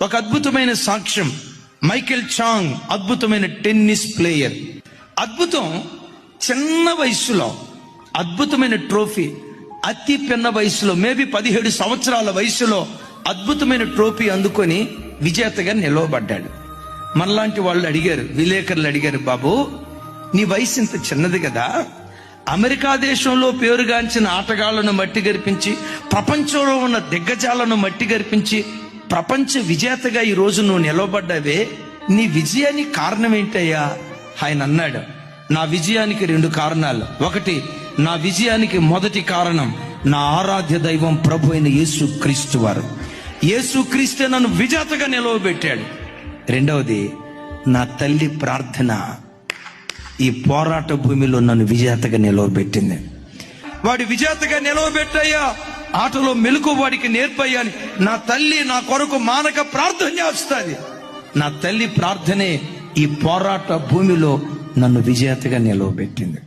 ఒక అద్భుతమైన సాక్ష్యం. మైకేల్ చాంగ్ అద్భుతమైన టెన్నిస్ ప్లేయర్. అద్భుతం. చిన్న వయసులో అద్భుతమైన ట్రోఫీ, అతి పిన్న వయసులో మేబీ 17 సంవత్సరాల వయసులో అద్భుతమైన ట్రోఫీ అందుకొని విజేతగా నిలవబడ్డాడు. మనలాంటి వాళ్ళు అడిగారు, విలేకరులు అడిగారు, బాబు నీ వయసు ఇంత చిన్నది కదా, అమెరికా దేశంలో పేరుగాంచిన ఆటగాళ్లను మట్టి గరిపించి, ప్రపంచంలో ఉన్న దిగ్గజాలను మట్టి గరిపించి ప్రపంచ విజేతగా ఈ రోజు నువ్వు నిలవబడ్డావే, నీ విజయానికి కారణం ఏంటయ్యా? ఆయన అన్నాడు, నా విజయానికి 2 కారణాలు. ఒకటి, నా విజయానికి మొదటి కారణం నా ఆరాధ్య దైవం ప్రభు అయిన యేసు క్రీస్తు వారు. యేసు క్రీస్తే నన్ను విజేతగా నిలవబెట్టాడు. రెండవది, నా తల్లి ప్రార్థన ఈ పోరాట భూమిలో నన్ను విజేతగా నిలవబెట్టింది. వాడి విజేతగా నిలవబెట్టయ్యా, ఆటలో మెలకు వాడికి నేర్పయ్యాని నా తల్లి నా కొరకు మానక ప్రార్థన చేస్తుంది. నా తల్లి ప్రార్థనే ఈ పోరాట భూమిలో నన్ను విజేతగా నిలవబెట్టింది.